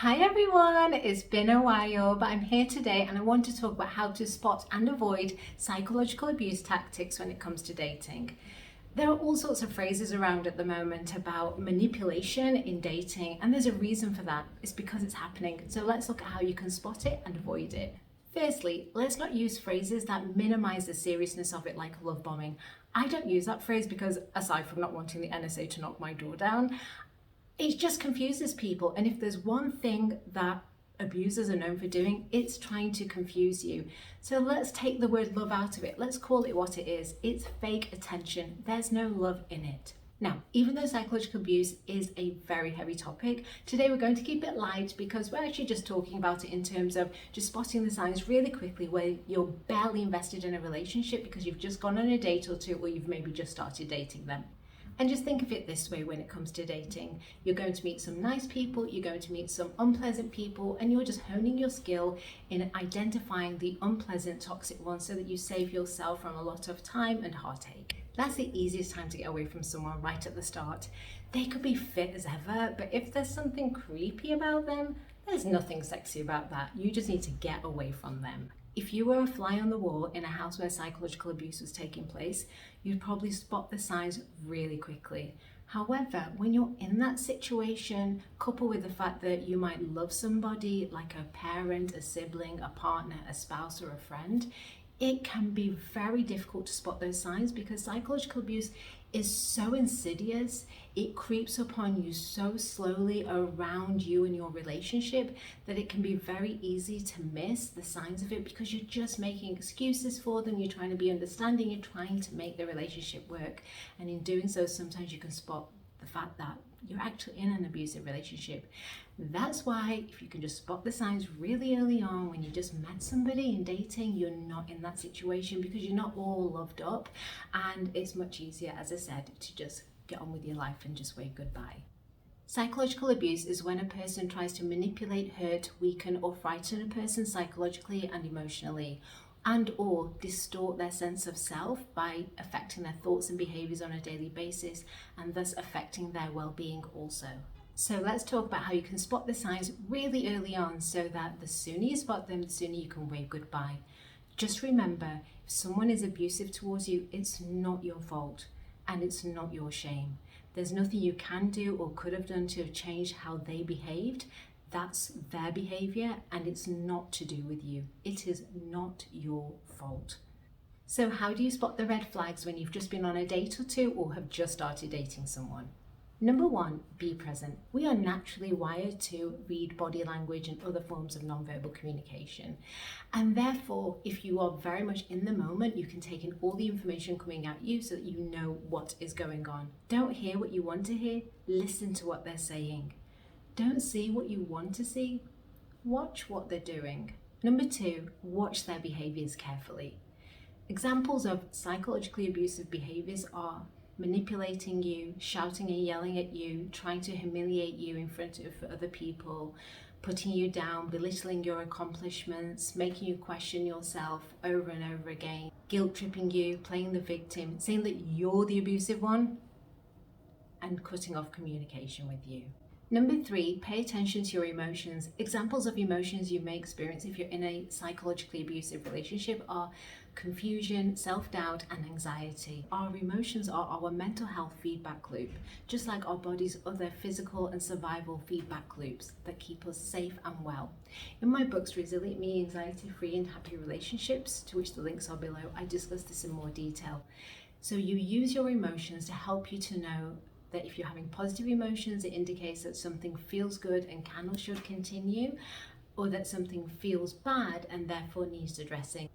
Hi everyone, it's been a while, but I'm here today and I want to talk about how to spot and avoid psychological abuse tactics when it comes to dating. There are all sorts of phrases around at the moment about manipulation in dating, and there's a reason for that. It's because it's happening. So let's look at how you can spot it and avoid it. Firstly, let's not use phrases that minimize the seriousness of it, like love bombing. I don't use that phrase because, aside from not wanting the NSA to knock my door down, it just confuses people. And if there's one thing that abusers are known for doing, it's trying to confuse you. So let's take the word love out of it. Let's call it what it is. It's fake attention. There's no love in it. Now, even though psychological abuse is a very heavy topic, today we're going to keep it light because we're actually just talking about it in terms of just spotting the signs really quickly where you're barely invested in a relationship because you've just gone on a date or two, or you've maybe just started dating them. And just think of it this way when it comes to dating. You're going to meet some nice people, you're going to meet some unpleasant people, and you're just honing your skill in identifying the unpleasant, toxic ones so that you save yourself from a lot of time and heartache. That's the easiest time to get away from someone, right at the start. They could be fit as ever, but if there's something creepy about them, there's nothing sexy about that. You just need to get away from them. If you were a fly on the wall in a house where psychological abuse was taking place, you'd probably spot the signs really quickly. However, when you're in that situation, coupled with the fact that you might love somebody like a parent, a sibling, a partner, a spouse, or a friend, it can be very difficult to spot those signs because psychological abuse is so insidious. It creeps upon you so slowly around you and your relationship that it can be very easy to miss the signs of it because you're just making excuses for them. You're trying to be understanding, you're trying to make the relationship work. And in doing so, sometimes you can spot the fact that you're actually in an abusive relationship. That's why if you can just spot the signs really early on when you just met somebody in dating, you're not in that situation because you're not all loved up, and it's much easier, as I said, to just get on with your life and just wave goodbye. Psychological abuse is when a person tries to manipulate, hurt, weaken, or frighten a person psychologically and emotionally, and or distort their sense of self by affecting their thoughts and behaviors on a daily basis, and thus affecting their well-being also. So let's talk about how you can spot the signs really early on so that the sooner you spot them, the sooner you can wave goodbye. Just remember, if someone is abusive towards you, it's not your fault and it's not your shame. There's nothing you can do or could have done to have changed how they behaved. That's their behavior and it's not to do with you. It is not your fault. So how do you spot the red flags when you've just been on a date or two or have just started dating someone? Number one, be present. We are naturally wired to read body language and other forms of nonverbal communication. And therefore, if you are very much in the moment, you can take in all the information coming at you so that you know what is going on. Don't hear what you want to hear, listen to what they're saying. Don't see what you want to see, watch what they're doing. Number two, watch their behaviors carefully. Examples of psychologically abusive behaviors are manipulating you, shouting and yelling at you, trying to humiliate you in front of other people, putting you down, belittling your accomplishments, making you question yourself over and over again, guilt tripping you, playing the victim, saying that you're the abusive one, and cutting off communication with you. Number three, pay attention to your emotions. Examples of emotions you may experience if you're in a psychologically abusive relationship are confusion, self-doubt, and anxiety. Our emotions are our mental health feedback loop, just like our body's other physical and survival feedback loops that keep us safe and well. In my books, Resilient Me, Anxiety-Free and Happy Relationships, to which the links are below, I discuss this in more detail. So you use your emotions to help you to know that if you're having positive emotions, it indicates that something feels good and can or should continue, or that something feels bad and therefore needs addressing.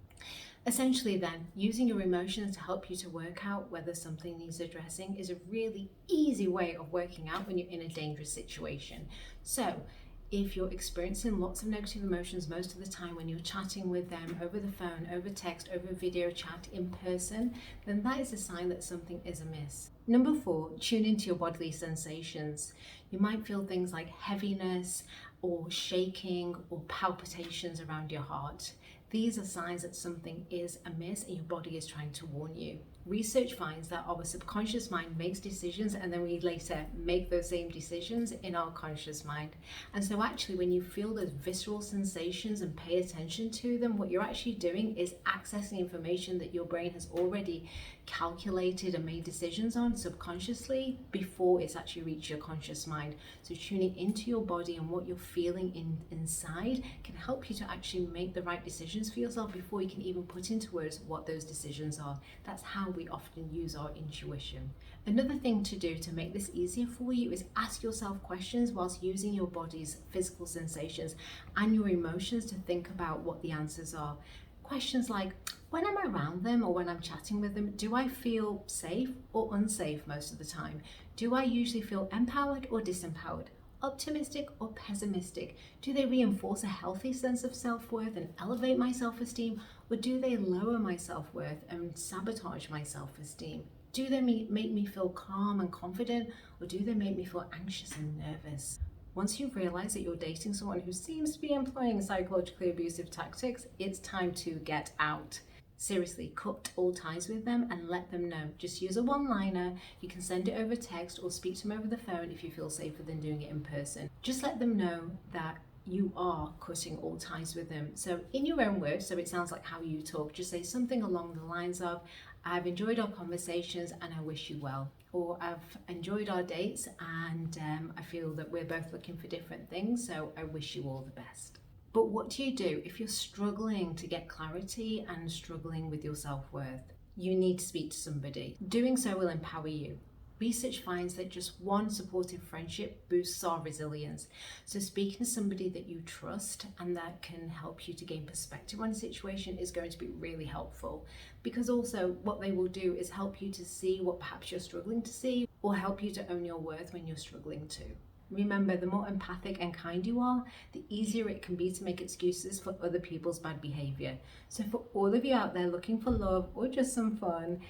Essentially then, using your emotions to help you to work out whether something needs addressing is a really easy way of working out when you're in a dangerous situation. So, if you're experiencing lots of negative emotions most of the time when you're chatting with them over the phone, over text, over video chat, in person, then that is a sign that something is amiss. Number four, tune into your bodily sensations. You might feel things like heaviness or shaking or palpitations around your heart. These are signs that something is amiss and your body is trying to warn you. Research finds that our subconscious mind makes decisions, and then we later make those same decisions in our conscious mind. And so actually, when you feel those visceral sensations and pay attention to them, what you're actually doing is accessing information that your brain has already calculated and made decisions on subconsciously before it's actually reached your conscious mind. So tuning into your body and what you're feeling inside can help you to actually make the right decisions for yourself before you can even put into words what those decisions are. That's how we often use our intuition. Another thing to do to make this easier for you is ask yourself questions whilst using your body's physical sensations and your emotions to think about what the answers are. Questions like, when I'm around them or when I'm chatting with them, do I feel safe or unsafe most of the time? Do I usually feel empowered or disempowered? Optimistic or pessimistic? Do they reinforce a healthy sense of self-worth and elevate my self-esteem, or do they lower my self-worth and sabotage my self-esteem? Do they make me feel calm and confident, or do they make me feel anxious and nervous? Once you realize that you're dating someone who seems to be employing psychologically abusive tactics, it's time to get out. Seriously, cut all ties with them and let them know. Just use a one-liner. You can send it over text or speak to them over the phone if you feel safer than doing it in person. Just let them know that you are cutting all ties with them. So in your own words, so it sounds like how you talk, just say something along the lines of, I've enjoyed our conversations and I wish you well. Or I've enjoyed our dates and I feel that we're both looking for different things, so I wish you all the best. But what do you do if you're struggling to get clarity and struggling with your self-worth? You need to speak to somebody. Doing so will empower you. Research finds that just one supportive friendship boosts our resilience. So speaking to somebody that you trust and that can help you to gain perspective on a situation is going to be really helpful, because also what they will do is help you to see what perhaps you're struggling to see, or help you to own your worth when you're struggling to. Remember, the more empathic and kind you are, the easier it can be to make excuses for other people's bad behavior. So for all of you out there looking for love or just some fun,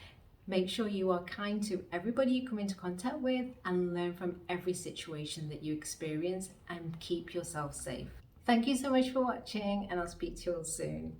make sure you are kind to everybody you come into contact with and learn from every situation that you experience, and keep yourself safe. Thank you so much for watching, and I'll speak to you all soon.